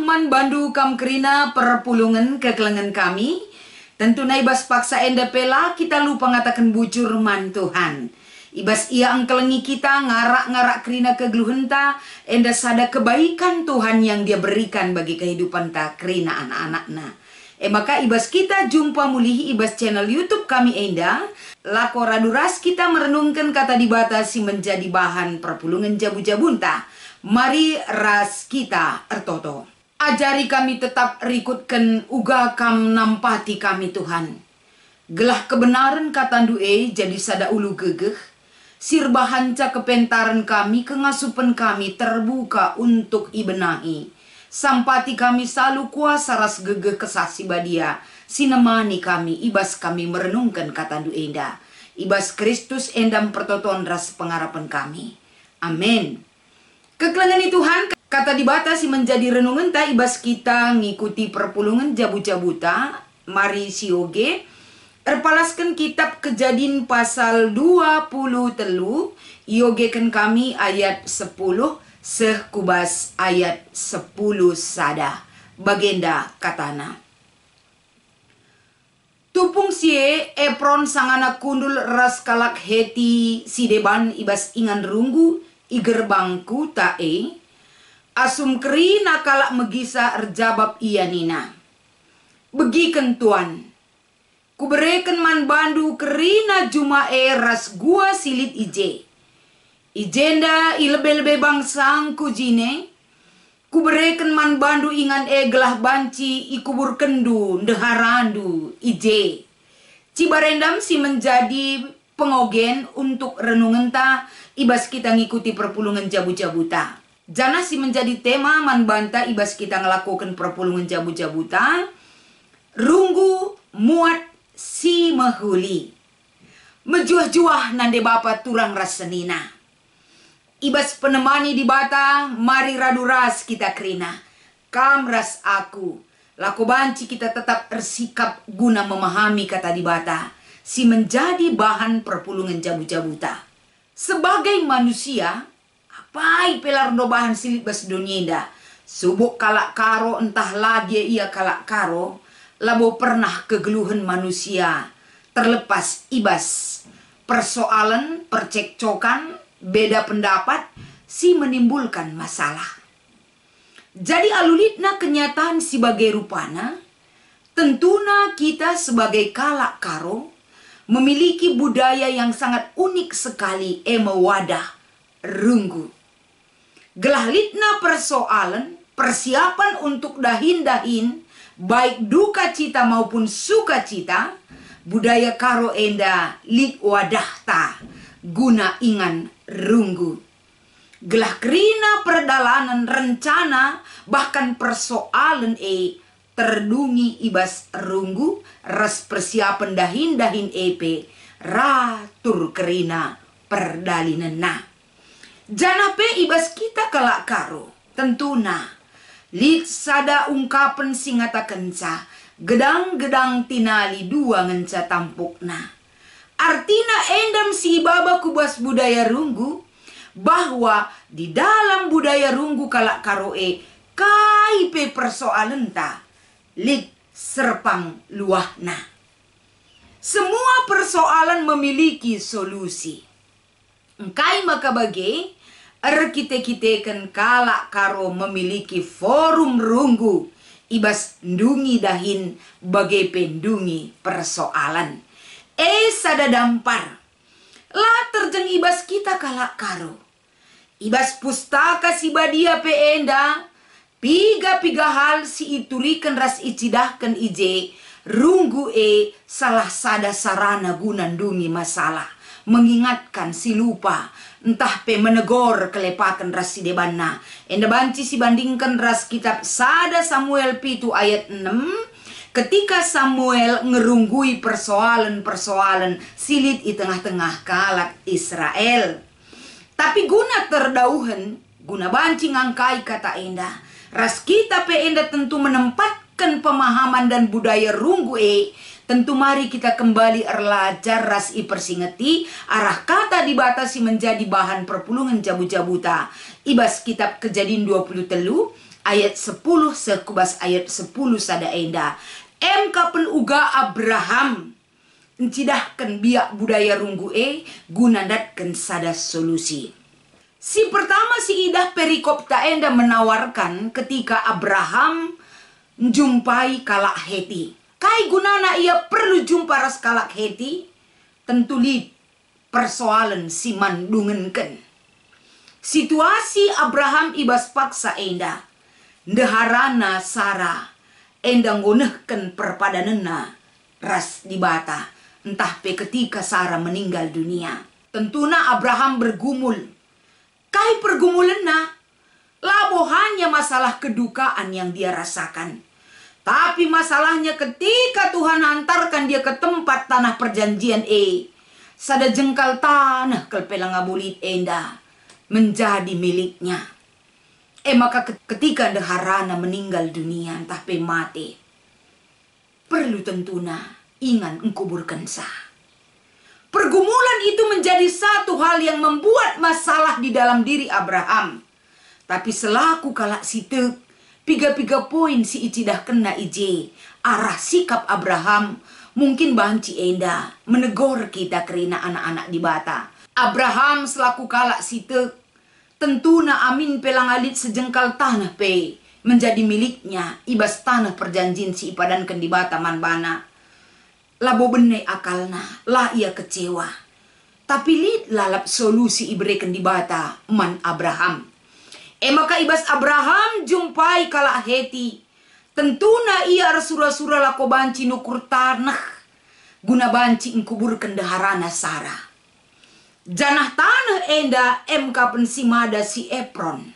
man bandu kam kerina perpulungan kekelengan kami. Tentu na ibas paksa enda pela kita lupa ngatakan bujur man Tuhan. Ibas ia angkelengi kita ngarak-ngarak kerina kegeluhenta enda sada kebaikan Tuhan yang dia berikan bagi kehidupan ta kerina anak-anakna. Maka ibas kita jumpa mulihi ibas channel YouTube kami enda. Lako raduras kita merenungkan kata dibatasi menjadi bahan perpulungan jabu-jabunta. Mari ras kita ertoto. Ajari kami tetap rikutkan uga kam nampati kami Tuhan. Gelah kebenaran katandu jadi sada ulu gegeh. Sirbahanca kepentaran kami, kengasupan kami terbuka untuk ibenahi. Sampati kami selalu kuasa ras gegeh kesasi badia. Sinemani kami, ibas kami merenungkan katandu enda. Ibas Kristus endam pertoton ras pengarapan kami. Amin. Kekelengan Tuhan, kata dibatasi menjadi renungan ta ibas kita ngikuti perpulungan jabu-jabuta. Mari sioge. Erpalaskan kitab Kejadian pasal 23. Iogekan kami ayat 10. Sekubas ayat 10 sada. Bagenda katana. Tupung sie Epron sangana kundul ras kalak heti sideban ibas ingan runggu igerbangku tae. Asum keri nakalak megisa erjabab iya nina. Begiken tuan. Kubereken man bandu kerina jumae ras gua silit ije. Ijenda ilebe-lebe bangsang kujine. Kubereken man bandu ingan gelah banci ikubur kendu ndeharandu ije. Cibarendam si menjadi pengogen untuk renungan ta ibas kita ngikuti perpulungan jabu-jabuta. Jana si menjadi tema man banta ibas kita ngelakukan perpulungan jabu-jabuta. Runggu muat si mahuli. Mejuah-juah nande bapa turang rasenina. Ibas penemani di bata, mari radu ras kita kerina. Kam ras aku. Laku banci kita tetap bersikap guna memahami kata di bata. Si menjadi bahan perpulungan jabu-jabuta. Sebagai manusia, apai pelar do bahan silit bas donyenda. Subuk kalak karo entah lagi ia kalak karo. Labo pernah kegeluhan manusia. Terlepas ibas persoalan, percekcokan, beda pendapat, si menimbulkan masalah. Jadi alulitna kenyataan sebagai rupana, tentuna kita sebagai kalak karo, memiliki budaya yang sangat unik sekali mewadah runggu. Gelahlitna persoalan, persiapan untuk dahin-dahin, baik duka cita maupun sukacita, budaya karo enda lit wadah ta, guna ingan runggu. Gelah kerina perdalanan rencana, bahkan persoalan terdungi ibas runggu, ras persiapan dahin-dahin ratur kerina perdalinan na. Janape ibas kita kalak karo, tentuna. Lit sada ungkapan singata kenca, gedang-gedang tinali dua ngenca tampukna. Artina endam si baba kubas budaya runggu, bahwa di dalam budaya runggu kalak karoe, kaipe persoalan ta, lit serpang luahna. Semua persoalan memiliki solusi. Engkai maka bagi, kita-kitakan kalak karo memiliki forum runggu, ibas ndungi dahin bagai pendungi persoalan. Sada dampar. Lah terjeng ibas kita kalak karo. Ibas pustaka si badia peenda. Piga-piga hal si iturikan ras icidahkan ije. Runggu salah sada sarana gunandungi masalah. Mengingatkan si lupa. Entah pe menegor kelepakan ras si debana. Enda banci si bandingkan ras kitab sada Samuel pitu ayat 6. Ketika Samuel ngerunggui persoalan-persoalan silit di tengah-tengah kalak Israel. Tapi guna terdauhan, guna banci ngangkai kata enda. Ras kita pe enda tentu menempatkan pemahaman dan budaya runggu tentu mari kita kembali erlajar ras i persingeti arah kata dibatasi menjadi bahan perpulungan jabu-jabuta. Ibas kitab Kejadian 23 ayat 10 sekubas ayat 10 sada enda. Kapen uga Abraham encidahkan biak budaya runggu gunandatkan sada solusi. Si pertama si idah perikop ta enda menawarkan ketika Abraham menjumpai kalak Heti. Kai gunana ia perlu jumpa ras kalak Heti, tentu lid persoalan si mandungenken. Situasi Abraham ibas paksa enda, ndeharana Sarah enda ngonehken perpadanena ras di bata, entah pe ketika Sarah meninggal dunia. Tentuna Abraham bergumul. Kai pergumulenna, labo hanya masalah kedukaan yang dia rasakan. Tapi masalahnya ketika Tuhan hantarkan dia ke tempat tanah perjanjian sada jengkal tanah kelpelang abulit enda menjadi miliknya. Maka ketika deharana meninggal dunia entah pe mati, perlu tentuna ingan engkuburkan sah. Pergumulan itu menjadi satu hal yang membuat masalah di dalam diri Abraham. Tapi selaku kalak sitek, piga-piga poin si icidah kena ije arah sikap Abraham mungkin banci enda menegor kita kerina anak-anak di bata. Abraham selaku kalak sitek, tentuna amin pelang alit sejengkal tanah pe menjadi miliknya ibas tanah perjanjian si ipadankan di bata manbana. Labo bene akalna, lah ia kecewa. Tapi lid lalap solusi ibrekan di bata man Abraham. Maka ibas Abraham jumpai kalak Heti. Tentuna ia rasura-sura lako banci nukur tanah. Guna banci ingkuburkan deharana Sarah. Janah tanah enda kapen simada si Efron.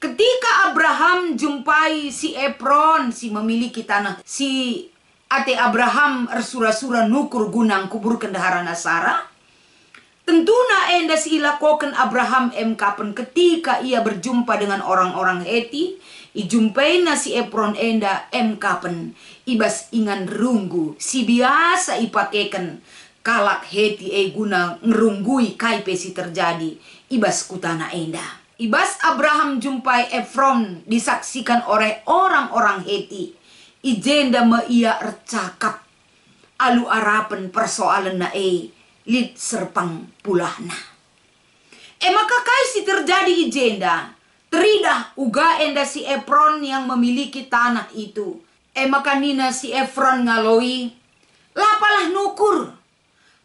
Ketika Abraham jumpai si Efron, si memiliki tanah, si ate Abraham rasura-sura nukur gunang kuburkan deharana Sarah. Tentuna enda si ilakokan Abraham kapen ketika ia berjumpa dengan orang-orang Heti. Ijumpai si Efron enda kapen ibas ingan runggu si biasa ipakekan kalak Heti guna ngerunggui kai pesi terjadi ibas kutana enda. Ibas Abraham jumpai Efron disaksikan oleh orang-orang Heti. Ijenda me ia ercakap alu arapen persoalan na lid serpang pulahna. Maka kai si terjadi ijenda teridah uga enda si Efron yang memiliki tanah itu. Maka nina si Efron ngaloi lapalah nukur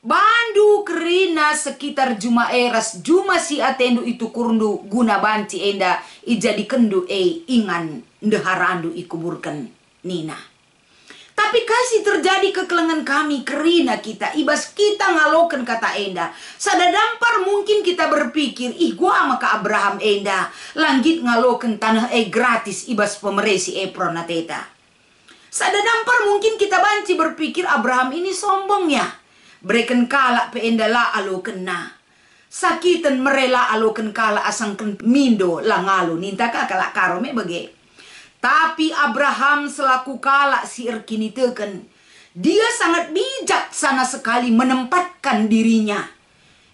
bandu kerina sekitar juma eras juma si atendu itu kurundu guna banci enda ijadi kendu ingan ndeharandu ikuburkan nina. Tapi kasih terjadi kekelengan kami kerina kita ibas kita ngaloken kata enda. Sadadampar mungkin kita berpikir gua maka Abraham enda langgit ngaloken tanah gratis ibas pemeresi Efron nateta. Sadadampar mungkin kita banci berpikir Abraham ini sombong ya. Breken kala pe enda la aloken na. Sakitan merela aloken kala asangken mindo la ngalo ninta kala karome bage. Tapi Abraham selaku kalak si erkini teken, dia sangat bijaksana sekali menempatkan dirinya.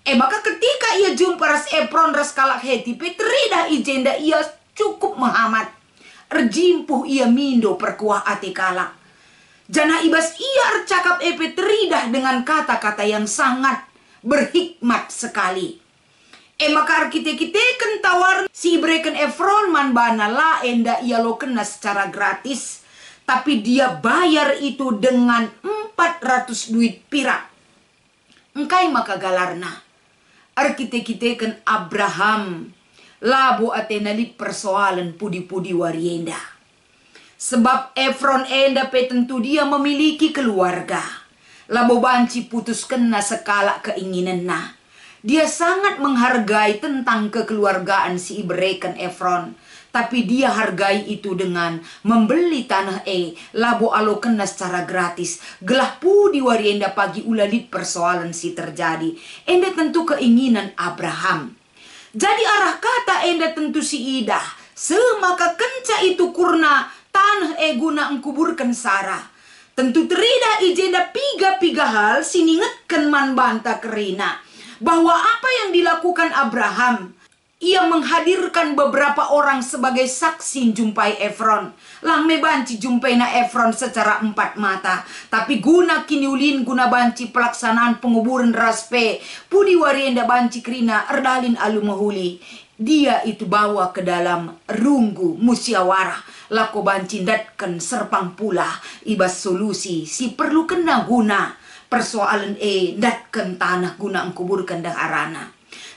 Maka ketika ia jumpa ras Efron ras kalak Heti, petrida ijenda ia cukup menghamat. Erjimpuh ia mindo perkuah ate kalak. Jana ibas ia ercakap petrida dengan kata-kata yang sangat berhikmat sekali. Maka kita kentawar si breken Efron man bana la enda ia lo kena secara gratis. Tapi dia bayar itu dengan 400 duit pirak. Engkai maka galarna. Kita ken Abraham labo atenalit persoalan pudi-pudi warienda. Sebab Efron enda pe tentu dia memiliki keluarga. Labo banci putus kena sekala keinginan na. Dia sangat menghargai tentang kekeluargaan si Ibreken Efron. Tapi dia hargai itu dengan membeli tanah labo alo kena secara gratis. Gelah pudi warienda pagi ulalit persoalan si terjadi. Enda tentu keinginan Abraham. Jadi arah kata enda tentu si idah. Semaka kenca itu kurna tanah guna engkuburkan Sarah. Tentu terida ijenda piga-piga hal siningetkan man banta kerina. Bahwa apa yang dilakukan Abraham Ia menghadirkan beberapa orang sebagai saksi jumpai Efron. Lang me banci jumpai na Efron secara empat mata. Tapi guna kiniulin guna banci pelaksanaan penguburan raspe. Pudi warienda banci krina erdalin alu mahuli. Dia itu bawa ke dalam runggu musyawarah. Lako banci datkan serpang pula. Ibas solusi si perlu kena guna. Persoalan datkan tanah guna engkuburkan dah arana.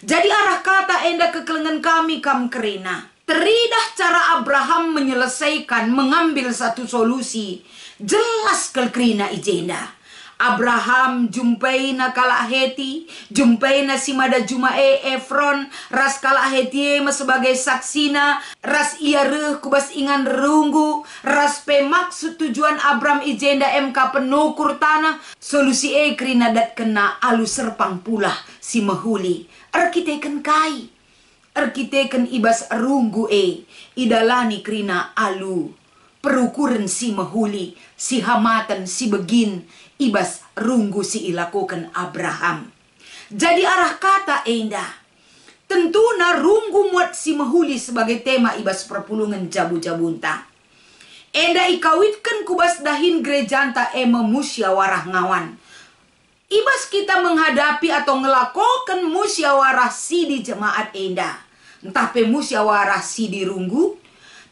Jadi arah kata enda kekelengan kami kam kerina. Teridah cara Abraham menyelesaikan mengambil satu solusi. Jelas kerina ijenda. Abraham jumpai na kala Heti, jumpai na si mada jumae Efron, ras kala Heti sebagai saksina, ras ia kubas ingan runggu, ras pe maksud tujuan Abraham ijenda MK penukur tanah, solusi krina dat kena alu serpang pula si mahuli. Arkiteken kai, arkiteken ibas runggu idalani krina alu, perukuran si mahuli, si hamatan si begin, ibas runggu si ilakukan Abraham. Jadi arah kata enda, tentu na runggu muat si mahuli sebagai tema ibas perpulungan jabu-jabunta. Enda ikawitkan kubas dahin gerejanta musyawarah ngawan. Ibas kita menghadapi atau ngelakokan musyawarah si di jemaat enda. Entah pe musyawarah si di runggu.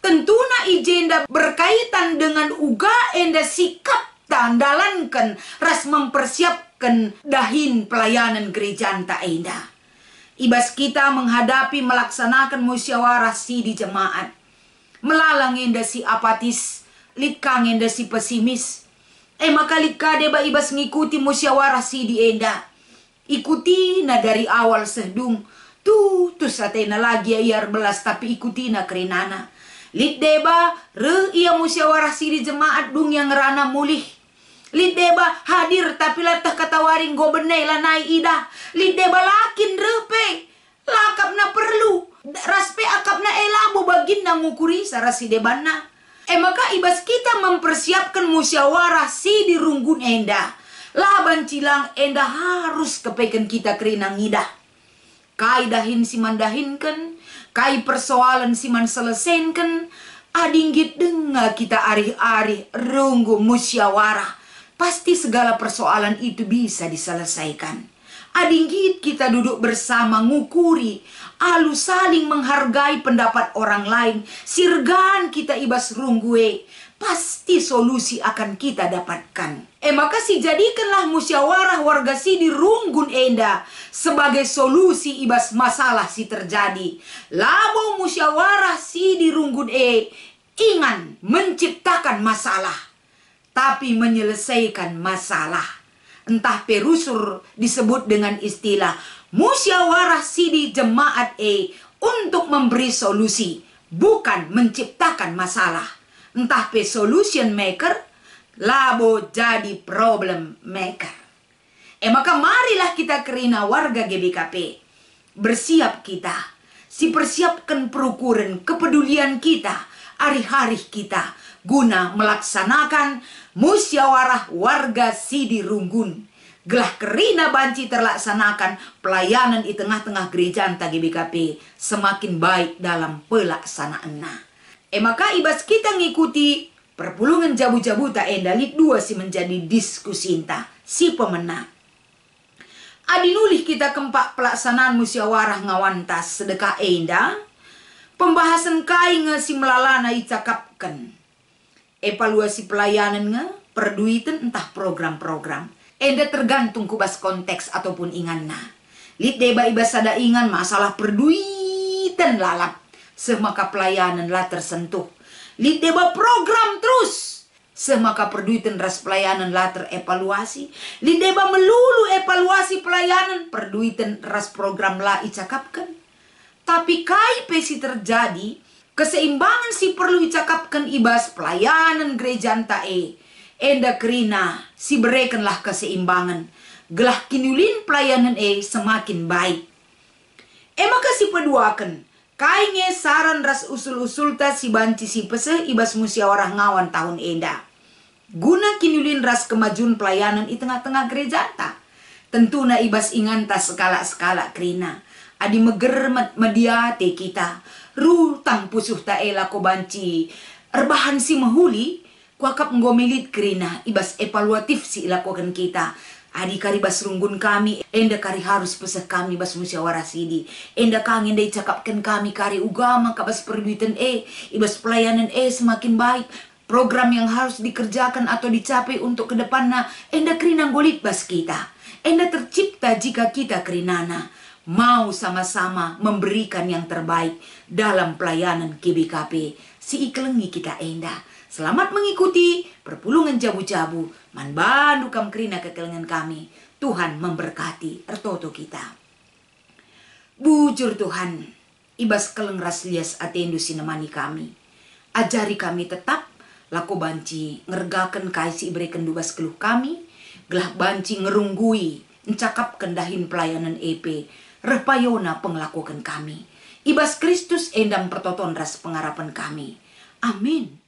Tentuna ijenda berkaitan dengan uga enda sikap tandalankan ras mempersiapkan dahin pelayanan gereja anta enda. Ibas kita menghadapi melaksanakan musyawarah si di jemaat. Melalang enda si apatis, litkang enda si pesimis. Maka lika deba ibas ngikuti musyawarah si di enda. Ikuti na dari awal sedung. Tu satena lagi iar belas tapi ikuti na kerinana. Lid deba ia musyawarah si di jemaat dung yang rana mulih. Lid deba hadir tapi latah katawaring gobenay lanai ida. Lid deba lakin repe. Lakap na perlu. Raspe akap na elabu bagin na ngukuri sarasi debana. Maka ibas kita mempersiapkan musyawarah si di runggun enda. Laban cilang enda harus kepeken kita kerina ngidah. Kai dahin si mandahinkan, kai persoalan si man selesenkan. Adinggit dengar kita arih-arih runggu musyawarah. Pasti segala persoalan itu bisa diselesaikan. Adinggit kita duduk bersama ngukuri, alu saling menghargai pendapat orang lain, sirgan kita ibas runggue, pasti solusi akan kita dapatkan. Maka si jadikanlah musyawarah warga si di runggun enda sebagai solusi ibas masalah si terjadi. Labo musyawarah si di runggun ingan menciptakan masalah, tapi menyelesaikan masalah. Entah perusur disebut dengan istilah musyawarah sidi jemaat untuk memberi solusi, bukan menciptakan masalah. Entah pe solution maker, labo jadi problem maker. Maka marilah kita kerina warga GBKP. Bersiap kita, si persiapkan perukuran kepedulian kita, hari-hari kita, guna melaksanakan musyawarah warga sidi runggun. Gelah kerina banci terlaksanakan pelayanan di tengah-tengah gereja anta GBKP semakin baik dalam pelaksanaannya. Maka ibas kita ngikuti perpulungan jabu-jabu tak endalit dua si menjadi diskusi inta si pemenang. Adinulih kita kempak pelaksanaan musyawarah ngawantas sedekah enda. Pembahasan kai si melalana icakapkan. Evaluasi pelayanan perduitan entah program-program. Enda tergantung kubas konteks ataupun inganna. Lid deba ibas ada ingan masalah perduitan lalap. Semaka pelayanan lah tersentuh. Lid deba program terus. Semaka perduitan ras pelayanan lah terevaluasi. Lid deba melulu evaluasi pelayanan. Perduitan ras program lah icakapkan. Tapi kai pesi terjadi, keseimbangan si perlu dicakapkan ibas pelayanan gereja anta enda kerina si berekenlah keseimbangan. Gelah kinulin pelayanan semakin baik. Maka si peduakan, kai saran ras usul-usul ta si banci si pese ibas musyawarah ngawan tahun enda. Guna kinulin ras kemajuan pelayanan di tengah-tengah gereja anta. Tentu na ibas inganta skala-skala kerina. adi meger mediate kita rutang pusuh ta ela ko banci erbahan si mahuli kuakap ngomilit kerina ibas evaluatif si ilakukan kita. Adi kari bas runggun kami, enda kari harus pesah kami bas musyawarah sidi. Enda kangen day cakapkan kami kari ugama kabas perbuatan ibas pelayanan semakin baik. Program yang harus dikerjakan atau dicapai untuk kedepannya, enda kerina golit bas kita. Enda tercipta jika kita kerinana mau sama-sama memberikan yang terbaik dalam pelayanan KBKP. Si iklengi kita enda. Selamat mengikuti perpulungan jabu-jabu. Man bandu kam kerina kekelengan kami. Tuhan memberkati ertoto kita. Bujur Tuhan, ibas keleng raslias atendu sinemani kami. Ajari kami tetap lako banci ngergaken kaisi iberikan dubas keluh kami. Gelah banci ngerunggui encakap kendahin pelayanan EP. Repayona penglakukan kami. Ibas Kristus endam pertoton ras pengarapan kami. Amin.